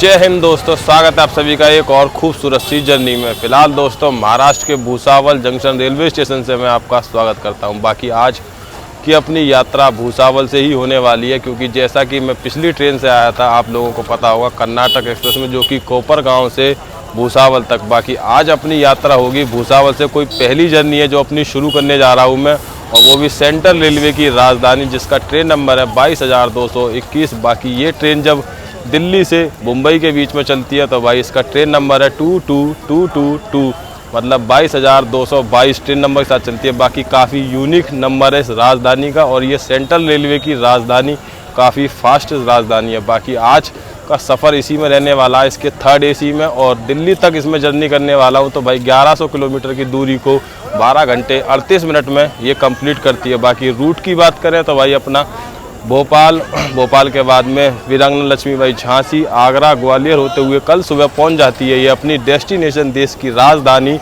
जय हिंद दोस्तों, स्वागत है आप सभी का एक और खूबसूरत सी जर्नी में। फिलहाल दोस्तों महाराष्ट्र के भूसावल जंक्शन रेलवे स्टेशन से मैं आपका स्वागत करता हूं। बाकी आज की अपनी यात्रा भूसावल से ही होने वाली है, क्योंकि जैसा कि मैं पिछली ट्रेन से आया था, आप लोगों को पता होगा, कर्नाटक एक्सप्रेस में, जो कि कोपरगांव से भूसावल तक। बाकी आज अपनी यात्रा होगी भूसावल से। कोई पहली जर्नी है जो अपनी शुरू करने जा रहा हूँ मैं, और वो भी सेंट्रल रेलवे की राजधानी, जिसका ट्रेन नंबर है 22,221। बाकी ये ट्रेन जब दिल्ली से मुंबई के बीच में चलती है तो भाई इसका ट्रेन नंबर है 22222, मतलब 22,222 ट्रेन नंबर के साथ चलती है। बाकी काफ़ी यूनिक नंबर है इस राजधानी का, और ये सेंट्रल रेलवे की राजधानी काफ़ी फास्ट राजधानी है। बाकी आज का सफ़र इसी में रहने वाला है, इसके थर्ड एसी में, और दिल्ली तक इसमें जर्नी करने वाला हूँ। तो भाई 1100 किलोमीटर की दूरी को 12 घंटे 38 मिनट में ये कंप्लीट करती है। बाकी रूट की बात करें तो भाई अपना भोपाल के बाद में वीरांगना लक्ष्मीबाई झांसी, आगरा, ग्वालियर होते हुए कल सुबह पहुंच जाती है ये अपनी डेस्टिनेशन, देश की राजधानी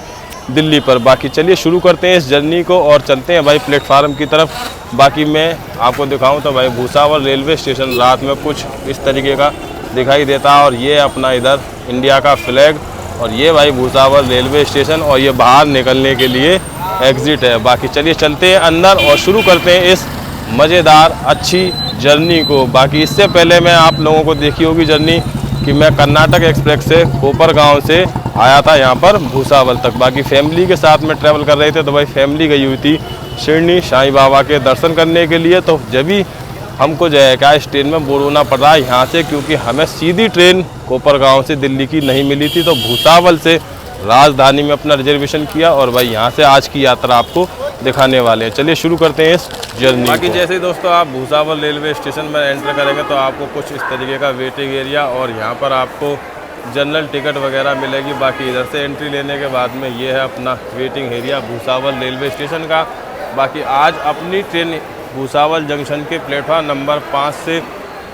दिल्ली पर। बाकी चलिए शुरू करते हैं इस जर्नी को और चलते हैं भाई प्लेटफार्म की तरफ। बाकी मैं आपको दिखाऊं तो भाई भूसावल रेलवे स्टेशन रात में कुछ इस तरीके का दिखाई देता है, और ये अपना इधर इंडिया का फ्लैग, और ये भाई भूसावल रेलवे स्टेशन, और ये बाहर निकलने के लिए एग्ज़िट है। बाकी चलिए चलते हैं अंदर और शुरू करते हैं इस मज़ेदार अच्छी जर्नी को। बाकी इससे पहले मैं आप लोगों को देखी होगी जर्नी कि मैं कर्नाटक एक्सप्रेस से कोपरगांव से आया था यहाँ पर भूसावल तक। बाकी फैमिली के साथ में ट्रैवल कर रहे थे, तो भाई फैमिली गई हुई थी शिरडी साईं बाबा के दर्शन करने के लिए। तो जब भी हमको जो है क्या इस ट्रेन में बोर होना पड़ रहा है यहाँ से, क्योंकि हमें सीधी ट्रेन कोपरगांव से दिल्ली की नहीं मिली थी। तो भूसावल से राजधानी में अपना रिजर्वेशन किया, और भाई यहाँ से आज की यात्रा आपको दिखाने वाले हैं। चलिए शुरू करते हैं इस जर्नी। बाकी जैसे ही दोस्तों आप भूसावल रेलवे स्टेशन में एंटर करेंगे तो आपको कुछ इस तरीके का वेटिंग एरिया, और यहाँ पर आपको जनरल टिकट वगैरह मिलेगी। बाकी इधर से एंट्री लेने के बाद में ये है अपना waiting area Bhusawal railway station का। बाकी आज अपनी ट्रेन भूसावल जंक्शन के प्लेटफॉर्म नंबर 5 से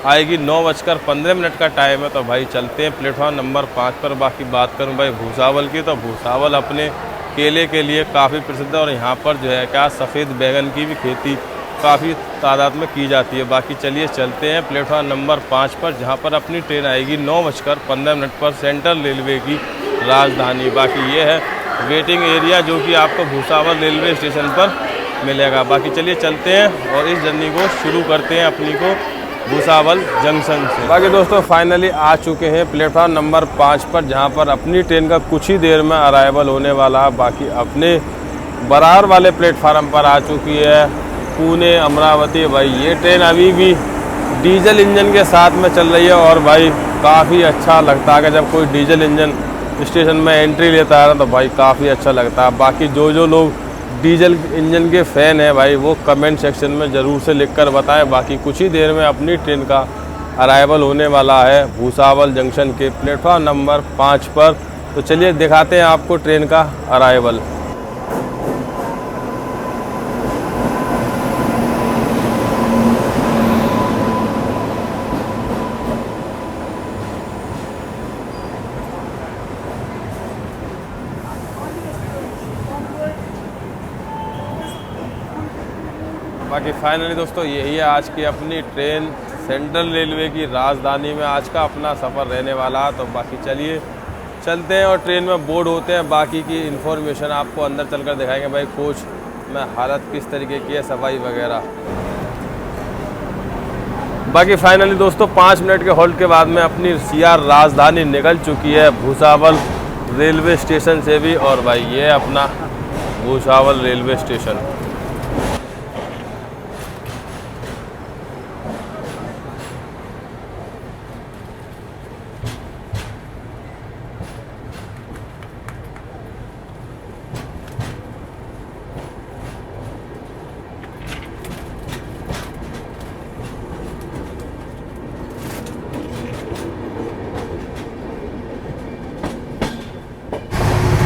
आएगी। 9:15 का टाइम है, तो भाई चलते हैं प्लेटफॉर्म नंबर 5 पर। बाकी बात करूँ भाई भूसावल की, तो भूसावल अपने केले के लिए काफ़ी प्रसिद्ध है, और यहाँ पर जो है क्या सफ़ेद बैगन की भी खेती काफ़ी तादाद में की जाती है। बाकी चलिए चलते हैं प्लेटफॉर्म नंबर 5 पर, जहाँ पर अपनी ट्रेन आएगी 9:15 पर, सेंट्रल रेलवे की राजधानी। बाकी ये है वेटिंग एरिया जो कि आपको भूसावल रेलवे स्टेशन पर मिलेगा। बाकी चलिए चलते हैं और इस जर्नी को शुरू करते हैं अपनी को भूसावल जंक्शन से। बाकी दोस्तों फाइनली आ चुके हैं प्लेटफॉर्म नंबर 5 पर, जहां पर अपनी ट्रेन का कुछ ही देर में अराइवल होने वाला है। बाकी अपने बरार वाले प्लेटफार्म पर आ चुकी है पुणे अमरावती। भाई ये ट्रेन अभी भी डीजल इंजन के साथ में चल रही है, और भाई काफ़ी अच्छा लगता है कि जब कोई डीजल इंजन स्टेशन में एंट्री लेता है ना, तो भाई काफ़ी अच्छा लगता है। बाकी जो लोग डीजल इंजन के फ़ैन है भाई, वो कमेंट सेक्शन में ज़रूर से लिखकर बताएं। बाकी कुछ ही देर में अपनी ट्रेन का अराइवल होने वाला है भूसावल जंक्शन के प्लेटफॉर्म नंबर 5 पर। तो चलिए दिखाते हैं आपको ट्रेन का अराइवल। बाकी फाइनली दोस्तों यही है आज की अपनी ट्रेन सेंट्रल रेलवे की राजधानी में आज का अपना सफ़र रहने वाला। तो बाकी चलिए चलते हैं और ट्रेन में बोर्ड होते हैं। बाकी की इन्फॉर्मेशन आपको अंदर चलकर दिखाएंगे भाई कोच में हालत किस तरीके की है, सफाई वगैरह। बाकी फाइनली दोस्तों 5 मिनट के होल्ड के बाद में अपनी सीआर राजधानी निकल चुकी है भूसावल रेलवे स्टेशन से भी, और भाई ये अपना भूसावल रेलवे स्टेशन।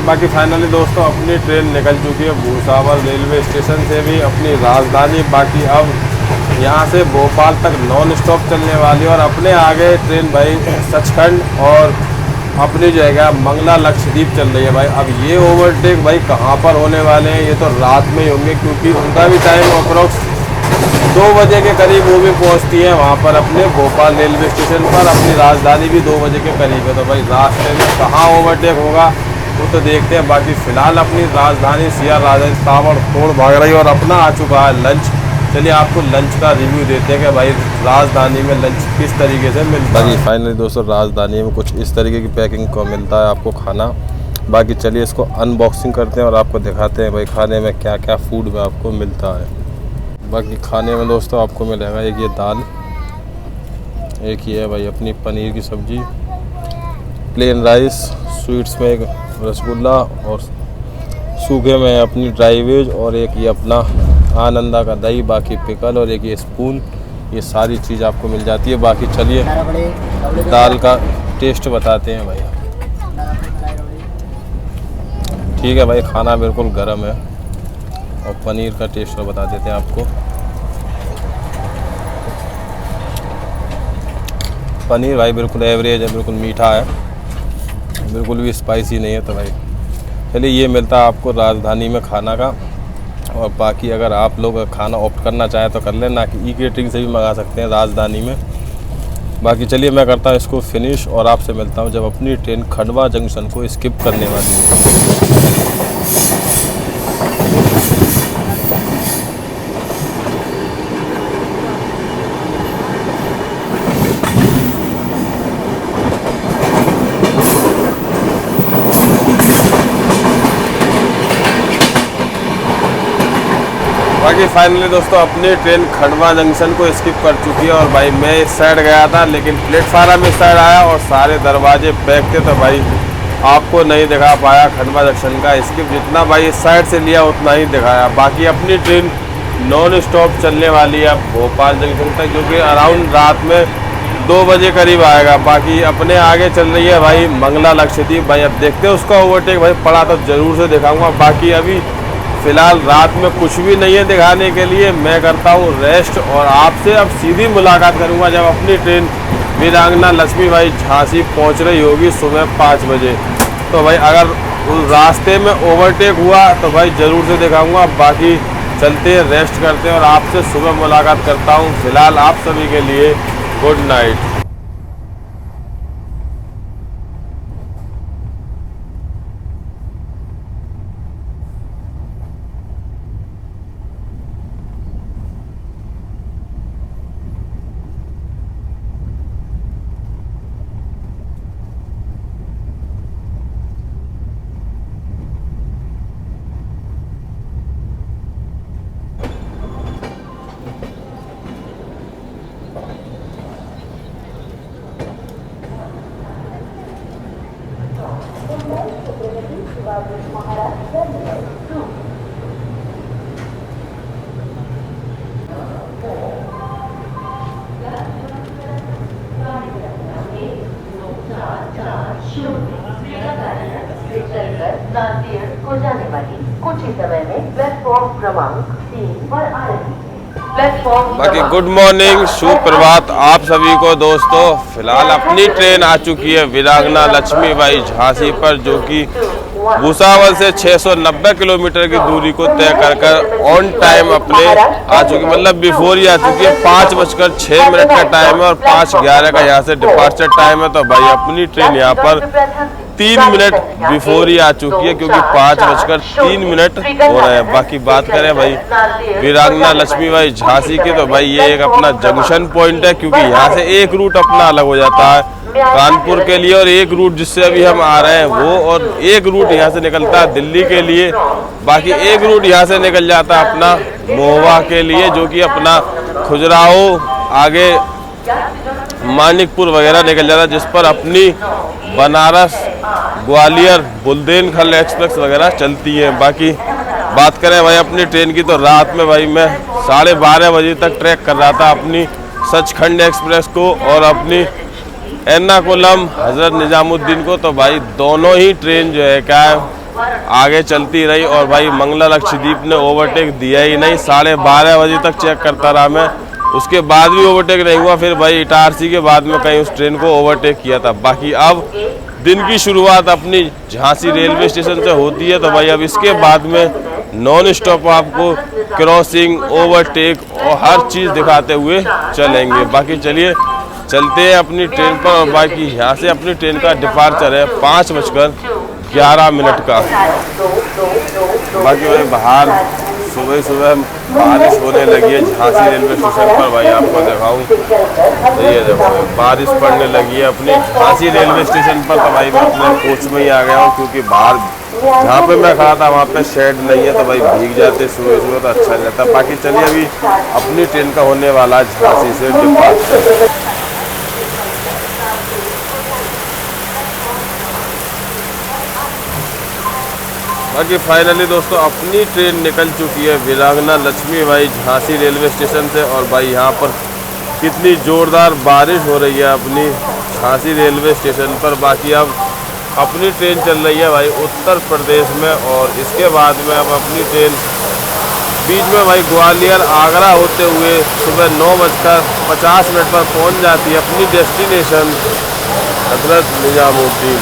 बाकी फाइनली दोस्तों अपनी ट्रेन निकल चुकी है भूसावल रेलवे स्टेशन से भी अपनी राजधानी। बाकी अब यहाँ से भोपाल तक नॉन स्टॉप चलने वाली, और अपने आगे ट्रेन भाई सचखंड और अपनी जगह मंगला लक्षद्वीप चल रही है भाई। अब ये ओवरटेक भाई कहाँ पर होने वाले हैं, ये तो रात में ही होंगे, क्योंकि उनका भी टाइम अप्रोक्स 2 बजे के करीब वो भी पहुंचती है वहाँ पर अपने भोपाल रेलवे स्टेशन पर। अपनी राजधानी भी 2 बजे के करीब है। तो भाई रास्ते में कहाँ ओवरटेक होगा वो तो देखते हैं। बाकी फ़िलहाल अपनी राजधानी सिया राजधानी ताबड़तोड़ भाग रही है और अपना आ चुका है लंच। चलिए आपको लंच का रिव्यू देते हैं कि भाई राजधानी में लंच किस तरीके से मिलता है। फाइनली दोस्तों राजधानी में कुछ इस तरीके की पैकिंग को मिलता है आपको खाना। बाकी चलिए इसको अनबॉक्सिंग करते हैं और आपको दिखाते हैं भाई खाने में क्या क्या फूड में आपको मिलता है। बाकी खाने में दोस्तों आपको मिलेगा एक ये दाल, एक ये है भाई अपनी पनीर की सब्ज़ी, प्लेन राइस, स्वीट्स में एक रसगुल्ला और सूखे में अपनी ड्राई वेज और एक ये अपना आनंदा का दही, बाकी पिकल और एक ये स्पून। ये सारी चीज़ आपको मिल जाती है। बाकी चलिए दाल का टेस्ट बताते हैं भाई। ठीक है भाई, खाना बिल्कुल गर्म है और पनीर का टेस्ट बता देते हैं आपको। पनीर भाई बिल्कुल एवरेज है, बिल्कुल मीठा है, बिल्कुल भी स्पाइसी नहीं है। तो भाई चलिए ये मिलता है आपको राजधानी में खाना का। और बाकी अगर आप लोग खाना ऑप्ट करना चाहें तो कर लें, ना कि ई-केटरिंग से भी मंगा सकते हैं राजधानी में। बाकी चलिए मैं करता हूँ इसको फिनिश और आपसे मिलता हूँ जब अपनी ट्रेन खंडवा जंक्शन को स्किप करने वाली है। बाकी फाइनली दोस्तों अपनी ट्रेन खंडवा जंक्शन को स्किप कर चुकी है और भाई मैं इस साइड गया था लेकिन प्लेटफार्म इस साइड आया और सारे दरवाजे पैक थे। तो भाई आपको नहीं दिखा पाया खंडवा जंक्शन का स्किप, जितना भाई इस साइड से लिया उतना ही दिखाया। बाकी अपनी ट्रेन नॉन स्टॉप चलने वाली है भोपाल जंक्शन तक, जो कि अराउंड रात में 2 बजे करीब आएगा। बाकी अपने आगे चल रही है भाई मंगला लक्षद्वीप। भाई अब देखते हैं उसका ओवरटेक भाई पड़ा तो ज़रूर से दिखाऊँगा। बाकी अभी फ़िलहाल रात में कुछ भी नहीं है दिखाने के लिए। मैं करता हूँ रेस्ट और आपसे अब सीधी मुलाकात करूँगा जब अपनी ट्रेन वीरांगना लक्ष्मीबाई झांसी पहुँच रही होगी सुबह 5 बजे। तो भाई अगर उस रास्ते में ओवरटेक हुआ तो भाई ज़रूर से दिखाऊँगा। बाकी चलते हैं, रेस्ट करते हैं और आपसे सुबह मुलाकात करता हूँ। फ़िलहाल आप सभी के लिए गुड नाइट। नांदेड़ को जाने वाली कुछ ही समय में प्लेटफॉर्म क्रमांक 3 पर आ रही है। बाकी गुड मॉर्निंग, सुप्रभात आप सभी को दोस्तों। फिलहाल अपनी ट्रेन आ चुकी है वीरांगना लक्ष्मीबाई झांसी पर, जो कि भूसावल से 690 किलोमीटर की दूरी को तय कर ऑन टाइम अपने आ चुकी, मतलब बिफोर ही आ चुकी है। 5:06 का टाइम है और 5:11 का यहाँ से डिपार्चर टाइम है। तो भाई अपनी ट्रेन यहाँ पर 3 मिनट बिफोर ही आ चुकी है, क्योंकि 5:03 हो रहे हैं। बाकी बात करें भाई वीरांगना लक्ष्मीबाई झांसी की, तो भाई ये एक अपना जंक्शन पॉइंट है, क्योंकि यहाँ से एक रूट अपना अलग हो जाता है कानपुर के लिए और एक रूट जिससे अभी हम आ रहे हैं वो, और एक रूट यहाँ से निकलता है दिल्ली के लिए। बाकी एक रूट यहाँ से निकल जाता है अपना महोबा के लिए, जो कि अपना खजुराहो आगे मानिकपुर वगैरह निकल जाता है, जिस पर अपनी बनारस ग्वालियर बुंदेलखंड एक्सप्रेस वगैरह चलती है। बाकी बात करें भाई अपनी ट्रेन की, तो रात में भाई मैं 12:30 बजे तक ट्रैक कर रहा था अपनी सचखंड एक्सप्रेस को और अपनी एर्नाकुलम हजरत निजामुद्दीन को। तो भाई दोनों ही ट्रेन जो है क्या है आगे चलती रही और भाई मंगला लक्षद्वीप ने ओवरटेक दिया ही नहीं। 12:30 बजे तक चेक करता रहा मैं, उसके बाद भी ओवरटेक नहीं हुआ। फिर भाई इटारसी के बाद में कहीं उस ट्रेन को ओवरटेक किया था। बाकी अब दिन की शुरुआत अपनी झांसी रेलवे स्टेशन से होती है, तो भाई अब इसके बाद में नॉन स्टॉप आपको क्रॉसिंग, ओवरटेक और हर चीज़ दिखाते हुए चलेंगे। बाकी चलिए चलते हैं अपनी ट्रेन पर। और बाकी यहाँ से अपनी ट्रेन का डिपार्चर है 5:11 का। बाकी भाई बाहर सुबह सुबह बारिश होने लगी है झांसी रेलवे स्टेशन पर। भाई आपको दिखाऊं तो ये देखो बारिश पड़ने लगी है अपनी झांसी रेलवे स्टेशन पर। तो भाई मैं अपने कोच में ही आ गया हूँ, क्योंकि बाहर जहाँ पे मैं खड़ा था वहाँ पे शेड नहीं है, तो भाई भीग जाते सुबह सुबह तो अच्छा नहीं लगता। बाकी चलिए अभी अपनी ट्रेन का होने वाला झांसी से डिपार्चर। बाकी फाइनली दोस्तों अपनी ट्रेन निकल चुकी है वीरांगना लक्ष्मीबाई झांसी रेलवे स्टेशन से। और भाई यहाँ पर कितनी ज़ोरदार बारिश हो रही है अपनी झांसी रेलवे स्टेशन पर। बाकी अब अपनी ट्रेन चल रही है भाई उत्तर प्रदेश में, और इसके बाद में अब अपनी ट्रेन बीच में भाई ग्वालियर आगरा होते हुए सुबह 9:50 पर पहुँच जाती है अपनी डेस्टिनेशन हजरत निजामुद्दीन।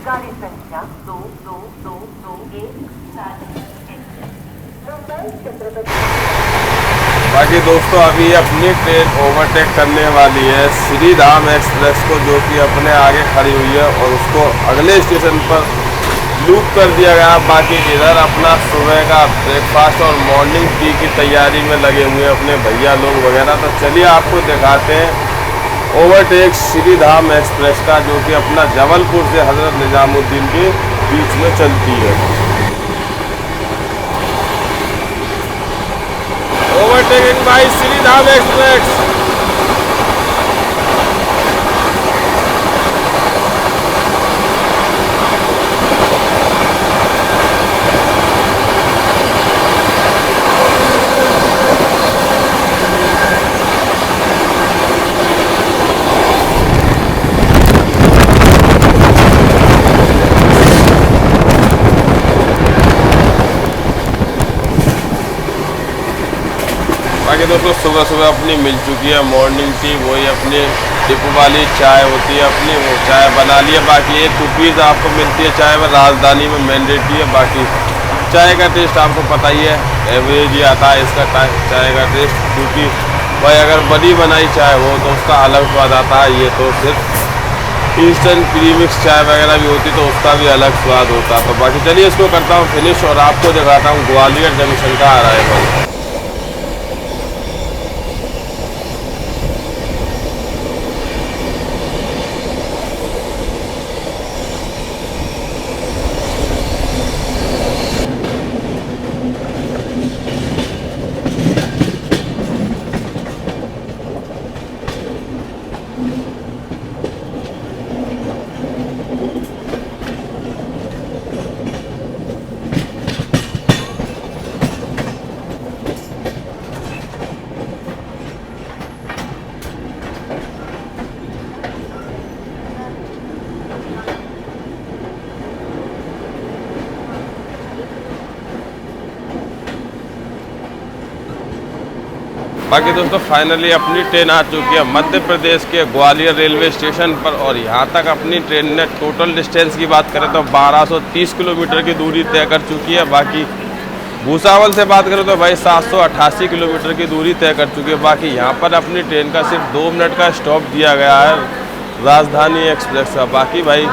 गाड़ी संख्या 222217। बाकी दोस्तों अभी अपनी ट्रेन ओवरटेक करने वाली है श्री धाम एक्सप्रेस को, जो कि अपने आगे खड़ी हुई है, और उसको अगले स्टेशन पर लूप कर दिया गया। बाकी इधर अपना सुबह का ब्रेकफास्ट और मॉर्निंग टी की तैयारी में लगे हुए अपने भैया लोग वगैरह। तो चलिए आपको दिखाते हैं ओवरटेक श्री धाम एक्सप्रेस का, जो कि अपना जबलपुर से हजरत निजामुद्दीन के बीच में चलती है। ओवरटेकिंग बाय श्री धाम एक्सप्रेस। बाकी दोस्तों सुबह सुबह अपनी मिल चुकी है मॉर्निंग टी, वही अपनी डिप वाली चाय होती है अपनी, वो चाय बना लिया। बाकी 1 रुपीज़ आपको मिलती है चाय में, राजधानी में मैंडेटरी है। बाकी चाय का टेस्ट आपको पता ही है, एवरेज ही आता है इसका चाय का टेस्ट, क्योंकि भाई अगर बड़ी बनाई चाय हो तो उसका अलग स्वाद आता है। ये तो सिर्फ इंस्टेंट प्रीमिक्स चाय वगैरह भी होती तो उसका भी अलग स्वाद होता। तो बाकी चलिए इसको करता हूँ फिनिश और आपको दिखाता हूँ ग्वालियर जंक्शन का अराइवल। बाकी दोस्तों फाइनली अपनी ट्रेन आ चुकी है मध्य प्रदेश के ग्वालियर रेलवे स्टेशन पर। और यहाँ तक अपनी ट्रेन ने टोटल डिस्टेंस की बात करें तो 1230 किलोमीटर की दूरी तय कर चुकी है। बाकी भूसावल से बात करें तो भाई 788 किलोमीटर की दूरी तय कर चुकी है। बाकी यहाँ पर अपनी ट्रेन का सिर्फ 2 मिनट का स्टॉप दिया गया है राजधानी एक्सप्रेस का। बाकी भाई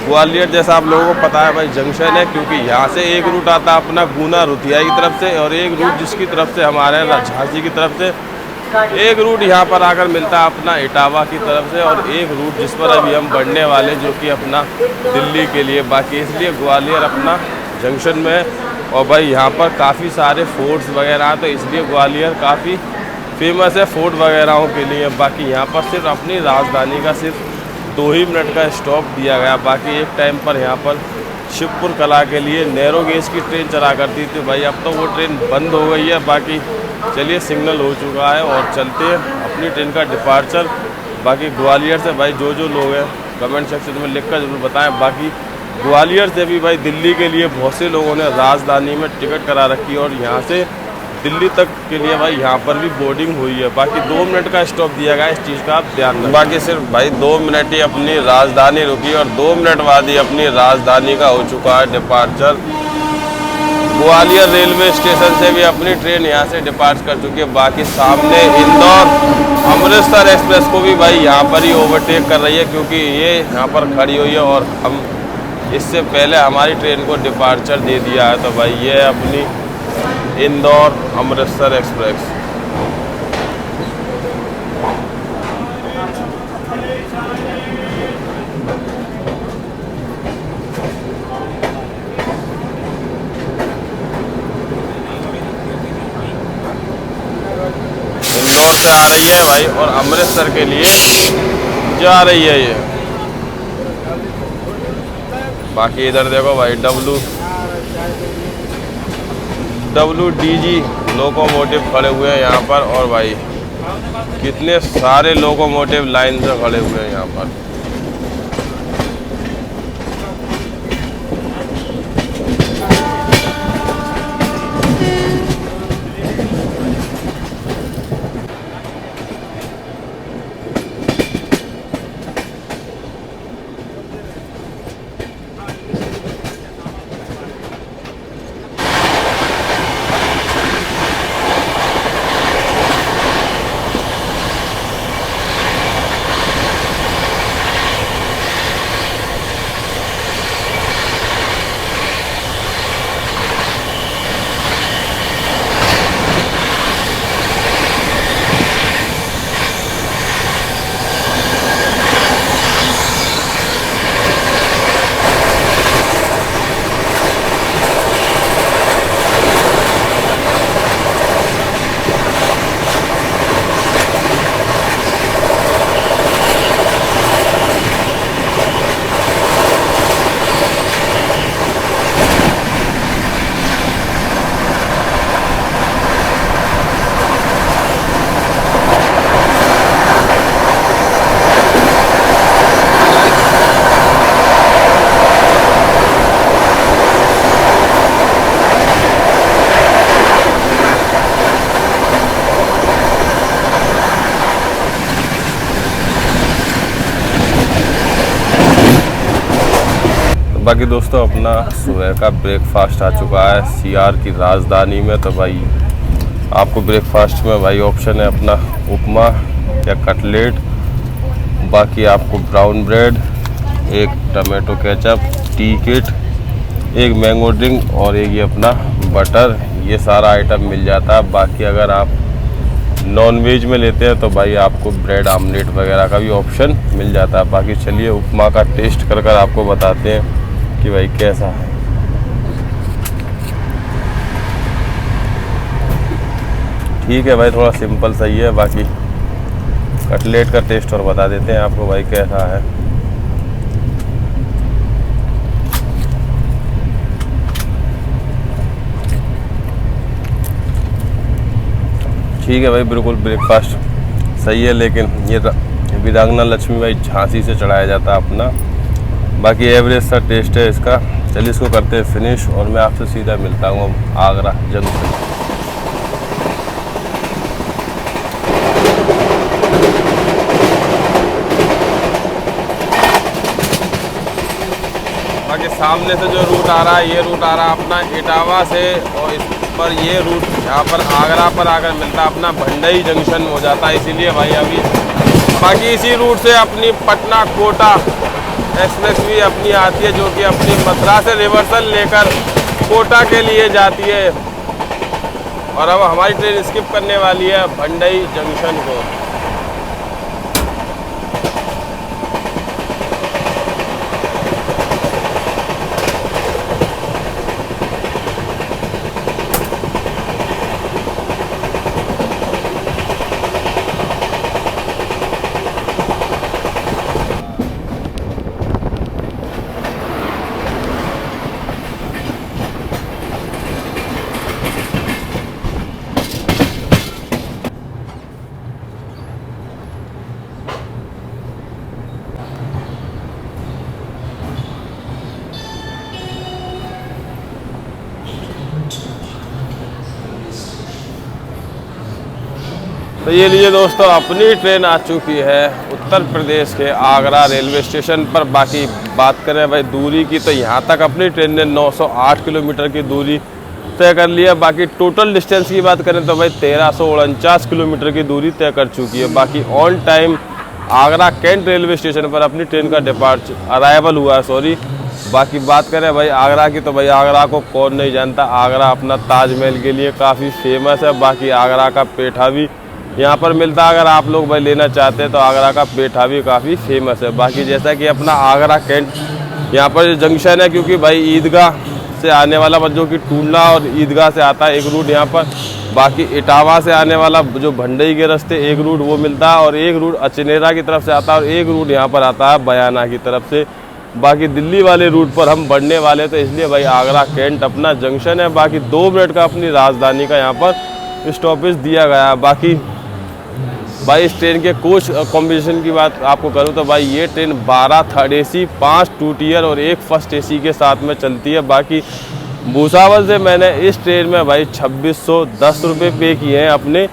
ग्वालियर जैसा आप लोगों को पता है भाई जंक्शन है, क्योंकि यहाँ से एक रूट आता है अपना गुना रुतिया की तरफ से, और एक रूट जिसकी तरफ से हमारे झांसी की तरफ से, एक रूट यहाँ पर आकर मिलता है अपना इटावा की तरफ से, और एक रूट जिस पर अभी हम बढ़ने वाले जो कि अपना दिल्ली के लिए। बाकी इसलिए ग्वालियर अपना जंक्शन में है, और भाई यहाँ पर काफ़ी सारे फोर्ट्स वगैरह हैं, तो इसलिए ग्वालियर काफ़ी फेमस है फोर्ट वगैरहों के लिए। बाकी यहाँ पर सिर्फ अपनी राजधानी का सिर्फ 2 ही मिनट का स्टॉप दिया गया। बाकी एक टाइम पर यहाँ पर शिवपुर कला के लिए नैरो गेज की ट्रेन चला करती थी भाई, अब तो वो ट्रेन बंद हो गई है। बाकी चलिए सिग्नल हो चुका है और चलते हैं अपनी ट्रेन का डिपार्चर। बाकी ग्वालियर से भाई जो लोग हैं कमेंट सेक्शन में लिखकर जरूर बताएं। बाकी ग्वालियर से भी भाई दिल्ली के लिए बहुत से लोगों ने राजधानी में टिकट करा रखी है, और यहाँ से दिल्ली तक के लिए भाई यहाँ पर भी बोर्डिंग हुई है। बाकी 2 मिनट का स्टॉप दिया गया है, इस चीज़ का आप ध्यान रखें। बाकी सिर्फ भाई 2 मिनट ही अपनी राजधानी रुकी और 2 मिनट बाद ही अपनी राजधानी का हो चुका है डिपार्चर। ग्वालियर रेलवे स्टेशन से भी अपनी ट्रेन यहाँ से डिपार्ट कर चुकी है। बाकी सामने इंदौर अमृतसर एक्सप्रेस को भी भाई यहाँ पर ही ओवरटेक कर रही है, क्योंकि ये यहाँ पर खड़ी हुई है और हम इससे पहले हमारी ट्रेन को डिपार्चर दे दिया है। तो भाई ये अपनी इंदौर अमृतसर एक्सप्रेस। इंदौर से आ रही है भाई और अमृतसर के लिए जा रही है ये। बाकी इधर देखो भाई WDG लोकोमोटिव खड़े हुए हैं यहाँ पर, और भाई कितने सारे लोकोमोटिव लाइन से खड़े हुए हैं यहाँ पर। बाकी दोस्तों अपना सुबह का ब्रेकफास्ट आ चुका है CR की राजधानी में। तो भाई आपको ब्रेकफास्ट में भाई ऑप्शन है अपना उपमा या कटलेट, बाकी आपको ब्राउन ब्रेड, एक टमाटो केचप, टी किट, एक मैंगो ड्रिंक और एक ये अपना बटर, ये सारा आइटम मिल जाता है। बाकी अगर आप नॉन वेज में लेते हैं तो भाई आपको ब्रेड आमलेट वगैरह का भी ऑप्शन मिल जाता है। बाकी चलिए उपमा का टेस्ट कर कर आपको बताते हैं कि भाई कैसा है। ठीक है भाई, थोड़ा सिंपल सही है। बाकी कटलेट का टेस्ट और बता देते हैं आपको भाई कैसा है। ठीक है भाई, बिल्कुल ब्रेकफास्ट सही है, लेकिन ये वीरांगना लक्ष्मी भाई झांसी से चढ़ाया जाता है अपना। बाकी एवरेज सा टेस्ट है इसका। चलिए इसको करते हैं फिनिश और मैं आपसे सीधा मिलता हूँ आगरा जंक्शन। बाकी सामने से जो रूट आ रहा है, ये रूट आ रहा है अपना इटावा से, और इस पर ये रूट यहाँ पर आगरा पर आकर मिलता है अपना भंडई जंक्शन हो जाता है, इसीलिए भाई अभी। बाकी इसी रूट से अपनी पटना कोटा एक्सप्रेस भी अपनी आती है, जो कि अपनी मथुरा से रिवर्सल लेकर कोटा के लिए जाती है। और अब हमारी ट्रेन स्किप करने वाली है भंडई जंक्शन को। तो ये लीजिए दोस्तों, अपनी ट्रेन आ चुकी है उत्तर प्रदेश के आगरा रेलवे स्टेशन पर। बाकी बात करें भाई दूरी की, तो यहाँ तक अपनी ट्रेन ने 908 किलोमीटर की दूरी तय कर लिया। बाकी टोटल डिस्टेंस की बात करें तो भाई 1349 किलोमीटर की दूरी तय कर चुकी है। बाकी on time Agra cantt railway station पर अपनी ट्रेन का अराइवल हुआ है, सॉरी। बाकी बात करें भाई आगरा की, तो भाई आगरा को कौन नहीं जानता। आगरा अपना ताजमहल के लिए काफ़ी फेमस है। बाकी आगरा का पेठा भी यहाँ पर मिलता है। अगर आप लोग भाई लेना चाहते हैं तो आगरा का पेठा भी काफ़ी फेमस है। बाकी जैसा कि अपना आगरा कैंट यहाँ पर जंक्शन है, क्योंकि भाई ईदगाह से आने वाला जो कि टूंडला और ईदगाह से आता है एक रूट यहाँ पर। बाकी इटावा से आने वाला जो भंडई के रास्ते एक रूट वो मिलता है, और एक रूट अचनेरा की तरफ से आता है, और एक रूट यहाँ पर आता है बयाना की तरफ से। बाकी दिल्ली वाले रूट पर हम बढ़ने वाले, तो इसलिए भाई आगरा कैंट अपना जंक्शन है। बाकी 2 मिनट का अपनी राजधानी का यहाँ पर स्टॉपेज दिया गया है। बाकी भाई इस ट्रेन के कोच कॉम्बिनेशन की बात आपको करूँ तो भाई ये ट्रेन 12 थर्ड AC, 5 2 टियर और 1 फर्स्ट AC के साथ में चलती है। बाकी भूसावल से मैंने इस ट्रेन में भाई 2610 रुपये पे किए हैं अपने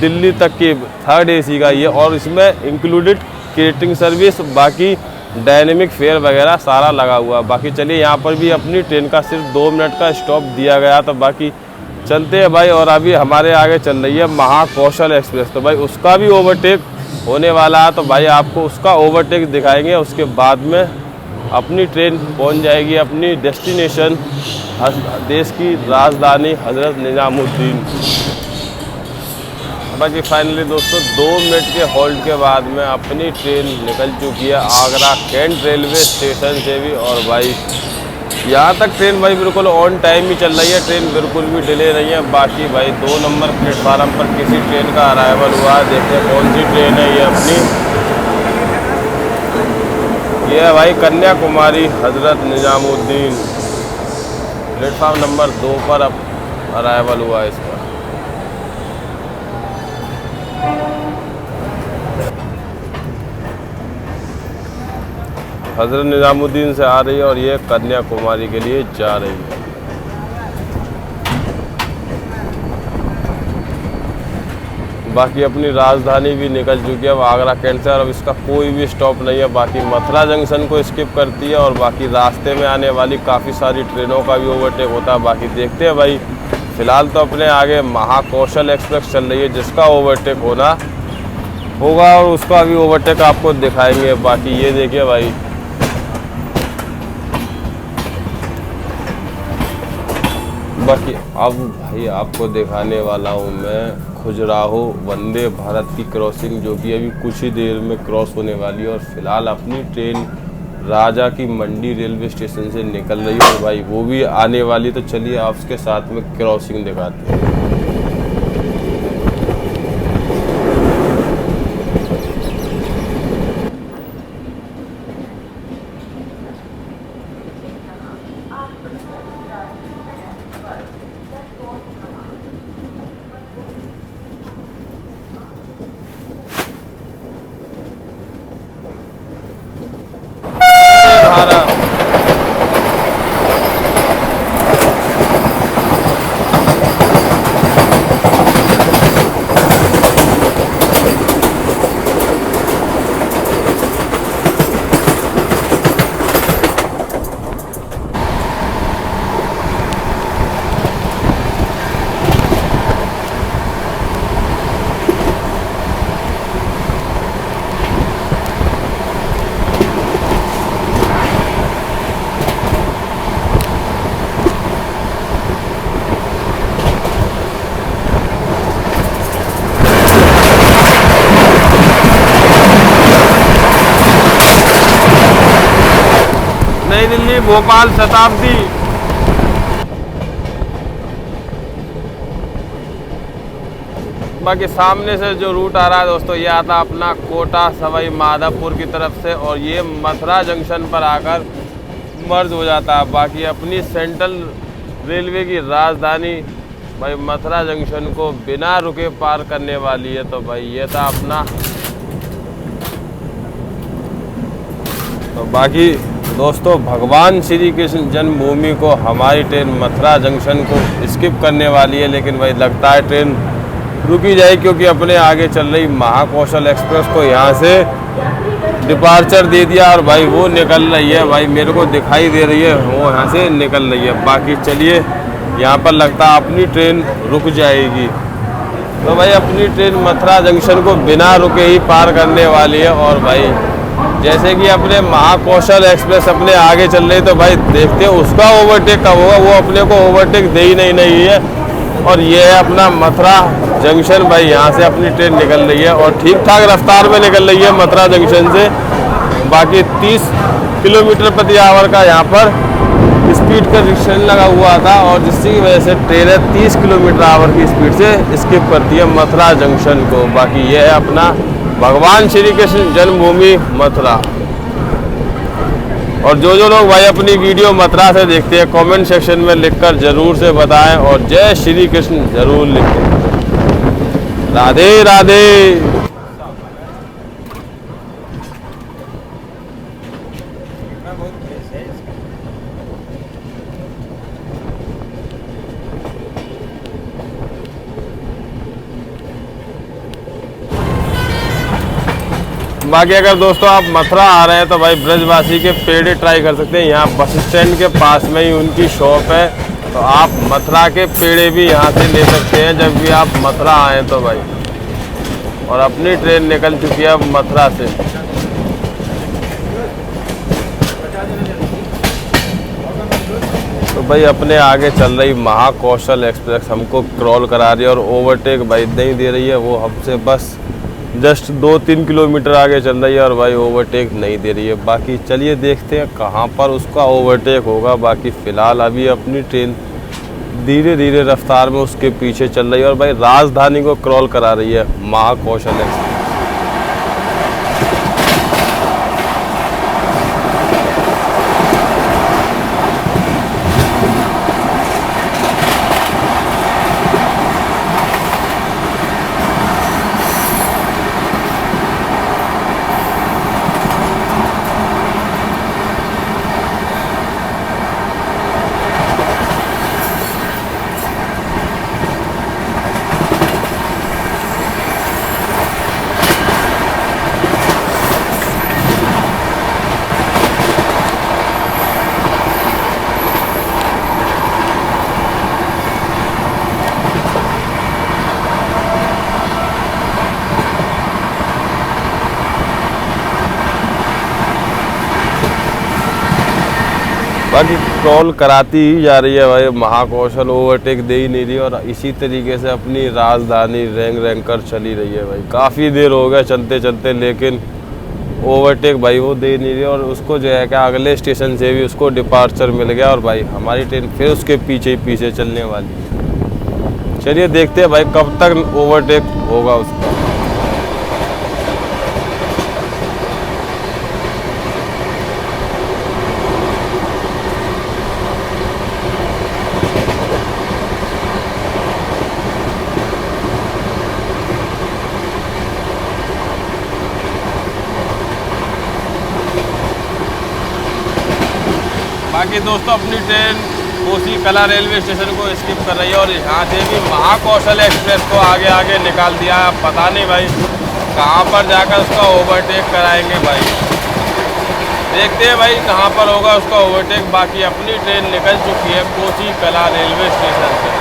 दिल्ली तक के थर्ड AC का ये, और इसमें इंक्लूडेड केटरिंग सर्विस, बाकी डायनेमिक फेयर वगैरह सारा लगा हुआ। बाकी चलिए यहाँ पर भी अपनी ट्रेन का सिर्फ 2 मिनट का स्टॉप दिया गया, तो बाकी चलते हैं भाई। और अभी हमारे आगे चल रही है महाकौशल एक्सप्रेस, तो भाई उसका भी ओवरटेक होने वाला है, तो भाई आपको उसका ओवरटेक दिखाएंगे। उसके बाद में अपनी ट्रेन पहुंच जाएगी अपनी डेस्टिनेशन, देश की राजधानी हज़रत निज़ामुद्दीन। बाकी फाइनली दोस्तों 2 मिनट के होल्ड के बाद में अपनी ट्रेन निकल चुकी है आगरा कैंट रेलवे स्टेशन से भी। और भाई यहाँ तक ट्रेन भाई बिल्कुल ऑन टाइम ही चल रही है, ट्रेन बिल्कुल भी डिले नहीं है। बाकी भाई 2 नंबर प्लेटफार्म पर किसी ट्रेन का अराइवल हुआ है, देखिए कौन सी ट्रेन है ये अपनी। ये है भाई कन्याकुमारी हज़रत निज़ामुद्दीन, प्लेटफार्म नंबर 2 पर अब अराइवल हुआ है इसका। हज़रत निज़ामुद्दीन से आ रही है और ये कन्याकुमारी के लिए जा रही है। बाकी अपनी राजधानी भी निकल चुकी है अब आगरा कैंट से, और अब इसका कोई भी स्टॉप नहीं है। बाकी मथुरा जंक्शन को स्किप करती है, और बाकी रास्ते में आने वाली काफ़ी सारी ट्रेनों का भी ओवरटेक होता है। बाकी देखते हैं भाई, फ़िलहाल तो अपने आगे महाकौशल एक्सप्रेस चल रही है जिसका ओवरटेक होना होगा, और उसका भी ओवरटेक आपको दिखाएंगे। बाकी ये देखिए भाई, बाकी अब भाई आपको दिखाने वाला हूँ मैं खजुराहो वंदे भारत की क्रॉसिंग, जो कि अभी कुछ ही देर में क्रॉस होने वाली है। और फिलहाल अपनी ट्रेन राजा की मंडी रेलवे स्टेशन से निकल रही है, और भाई वो भी आने वाली, तो चलिए आप उसके साथ में क्रॉसिंग दिखाते हैं। नई दिल्ली भोपाल शताब्दी। बाकी सामने से जो रूट आ रहा है दोस्तों, ये आता अपना कोटा सवाई माधोपुर की तरफ से, और ये मथुरा जंक्शन पर आकर मर्ज हो जाता है। बाकी अपनी सेंट्रल रेलवे की राजधानी भाई मथुरा जंक्शन को बिना रुके पार करने वाली है। तो भाई ये था अपना, तो बाकी दोस्तों भगवान श्री कृष्ण जन्मभूमि को हमारी ट्रेन मथुरा जंक्शन को स्किप करने वाली है, लेकिन भाई लगता है ट्रेन रुकी जाए क्योंकि अपने आगे चल रही महाकौशल एक्सप्रेस को यहाँ से डिपार्चर दे दिया और भाई वो निकल रही है, भाई मेरे को दिखाई दे रही है वो यहाँ से निकल रही है। बाकी चलिए यहाँ पर लगता है अपनी ट्रेन रुक जाएगी। तो भाई अपनी ट्रेन मथुरा जंक्शन को बिना रुके ही पार करने वाली है। और भाई जैसे कि अपने महाकौशल एक्सप्रेस अपने आगे चल रही है तो भाई देखते हैं उसका ओवरटेक कब होगा। वो अपने को ओवरटेक दे ही नहीं है। और ये है अपना मथुरा जंक्शन। भाई यहाँ से अपनी ट्रेन निकल रही है और ठीक ठाक रफ्तार में निकल रही है मथुरा जंक्शन से। बाकी 30 किलोमीटर प्रति आवर का यहाँ पर स्पीड का रिस्ट्रिक्शन लगा हुआ था और जिसकी वजह से ट्रेन 30 किलोमीटर आवर की स्पीड से स्किप करती है मथुरा जंक्शन को। बाकी ये है अपना भगवान श्री कृष्ण जन्मभूमि मथुरा। और जो लोग भाई अपनी वीडियो मथुरा से देखते हैं कमेंट सेक्शन में लिखकर ज़रूर से बताएं और जय श्री कृष्ण ज़रूर लिखें। राधे राधे। बाकी अगर दोस्तों आप मथुरा आ रहे हैं तो भाई ब्रजवासी के पेड़े ट्राई कर सकते हैं। यहाँ बस स्टैंड के पास में ही उनकी शॉप है तो आप मथुरा के पेड़े भी यहाँ से ले सकते हैं जब भी आप मथुरा आएँ तो भाई। और अपनी ट्रेन निकल चुकी है अब मथुरा से। तो भाई अपने आगे चल रही महाकौशल एक्सप्रेस हमको क्रॉल करा रही है और ओवरटेक भाई नहीं दे रही है। वो हमसे बस जस्ट 2-3 किलोमीटर आगे चल रही है और भाई ओवरटेक नहीं दे रही है। बाकी चलिए देखते हैं कहाँ पर उसका ओवरटेक होगा। बाकी फ़िलहाल अभी अपनी ट्रेन धीरे धीरे रफ्तार में उसके पीछे चल रही है और भाई राजधानी को क्रॉल करा रही है महाकौशल एक्सप्रेस। बाकी क्रॉल कराती ही जा रही है भाई महाकौशल, ओवरटेक दे ही नहीं रही और इसी तरीके से अपनी राजधानी रेंग कर चली रही है भाई। काफ़ी देर हो गया चलते चलते लेकिन ओवरटेक भाई वो दे नहीं रही और उसको जो है क्या अगले स्टेशन से भी उसको डिपार्चर मिल गया और भाई हमारी ट्रेन फिर उसके पीछे ही पीछे चलने वाली। चलिए देखते हैं भाई कब तक ओवरटेक होगा उसका। बाकी दोस्तों अपनी ट्रेन कोसी कला रेलवे स्टेशन को स्किप कर रही है और यहाँ से भी महाकौशल एक्सप्रेस को आगे आगे निकाल दिया। अब पता नहीं भाई कहाँ पर जाकर उसका ओवरटेक कराएंगे भाई। देखते हैं भाई कहाँ पर होगा उसका ओवरटेक। बाकी अपनी ट्रेन निकल चुकी है कोसी कला रेलवे स्टेशन से।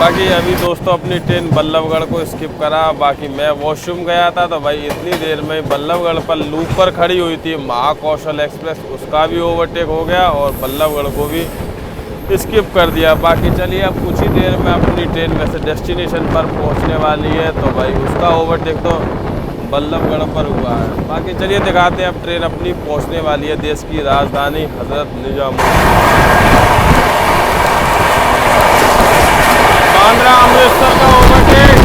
बाकी अभी दोस्तों अपनी ट्रेन बल्लभगढ़ को स्किप करा। बाकी मैं वॉशरूम गया था तो भाई इतनी देर में बल्लभगढ़ पर लूप पर खड़ी हुई थी महाकौशल एक्सप्रेस, उसका भी ओवरटेक हो गया और बल्लभगढ़ को भी स्किप कर दिया। बाकी चलिए अब कुछ ही देर में अपनी ट्रेन वैसे डेस्टिनेशन पर पहुंचने वाली है तो भाई उसका ओवरटेक तो बल्लभगढ़ पर हुआ है। बाकी चलिए दिखाते हैं अब ट्रेन अपनी पहुंचने वाली है देश की राजधानी हजरत निजामुद्दीन। बांद्रा अमृतसर का ओवरटेक।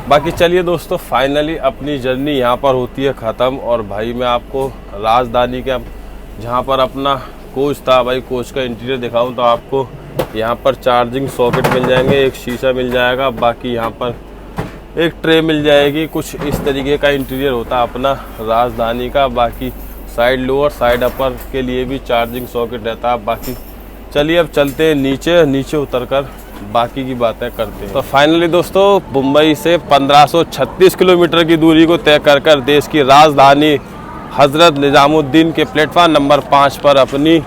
बाकी चलिए दोस्तों फाइनली अपनी जर्नी यहाँ पर होती है ख़त्म। और भाई मैं आपको राजधानी के जहाँ पर अपना कोच था भाई कोच का इंटीरियर दिखाऊं तो आपको यहाँ पर चार्जिंग सॉकेट मिल जाएंगे, एक शीशा मिल जाएगा, बाकी यहाँ पर एक ट्रे मिल जाएगी। कुछ इस तरीके का इंटीरियर होता है अपना राजधानी का। बाकी साइड लोअर साइड अपर के लिए भी चार्जिंग सॉकेट रहता है। बाकी चलिए अब चलते हैं नीचे उतरकर बाकी की बातें करते हैं। तो फाइनली दोस्तों मुंबई से 1536 किलोमीटर की दूरी को तय कर देश की राजधानी हजरत निजामुद्दीन के प्लेटफॉर्म नंबर 5 पर अपनी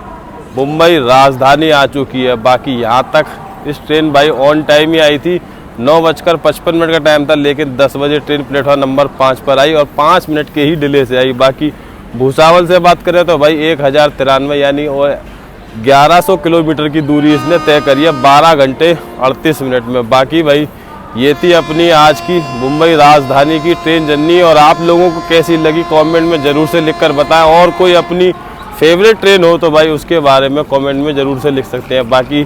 मुंबई राजधानी आ चुकी है। बाकी यहाँ तक इस ट्रेन भाई ऑन टाइम ही आई थी, 9:55 का टाइम था, लेकिन 10 बजे ट्रेन प्लेटफॉर्म नंबर 5 पर आई और 5 मिनट के ही डिले से आई। बाकी भूसावल से बात करें तो भाई 1093 यानी 1100 किलोमीटर की दूरी इसने तय करी है 12 घंटे 38 मिनट में। बाकी भाई ये थी अपनी आज की मुंबई राजधानी की ट्रेन जर्नी। और आप लोगों को कैसी लगी कमेंट में ज़रूर से लिखकर बताएं। और कोई अपनी फेवरेट ट्रेन हो तो भाई उसके बारे में कमेंट में ज़रूर से लिख सकते हैं। बाकी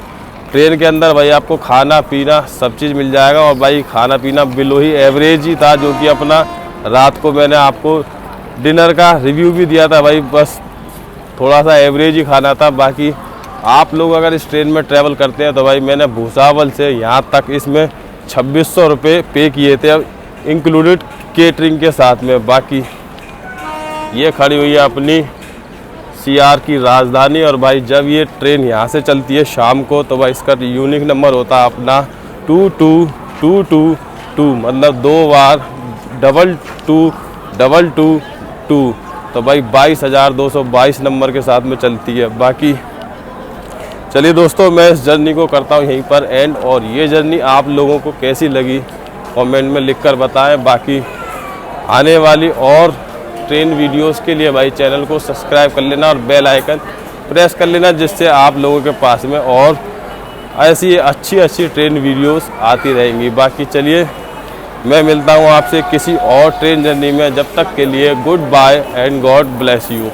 ट्रेन के अंदर भाई आपको खाना पीना सब चीज़ मिल जाएगा। और भाई खाना पीना बिलो ही एवरेज ही था, जो कि अपना रात को मैंने आपको डिनर का रिव्यू भी दिया था भाई, बस थोड़ा सा एवरेज ही खाना था। बाकी आप लोग अगर इस ट्रेन में ट्रैवल करते हैं तो भाई मैंने भूसावल से यहाँ तक इसमें 2600 रुपये पे किए थे, अब इंक्लूडेड केटरिंग के साथ में। बाकी ये खड़ी हुई है अपनी CR की राजधानी। और भाई जब ये ट्रेन यहाँ से चलती है शाम को तो भाई इसका यूनिक नंबर होता है अपना 22222, मतलब 2 बार 22222। तो भाई 22,222 नंबर के साथ में चलती है। बाकी चलिए दोस्तों मैं इस जर्नी को करता हूँ यहीं पर एंड। और ये जर्नी आप लोगों को कैसी लगी कमेंट में लिखकर बताएं। बाकी आने वाली और ट्रेन वीडियोस के लिए भाई चैनल को सब्सक्राइब कर लेना और बेल आइकन प्रेस कर लेना, जिससे आप लोगों के पास में और ऐसी अच्छी ट्रेन वीडियोस आती रहेंगी। बाकी चलिए मैं मिलता हूँ आपसे किसी और ट्रेन जर्नी में, जब तक के लिए good bye and God bless you.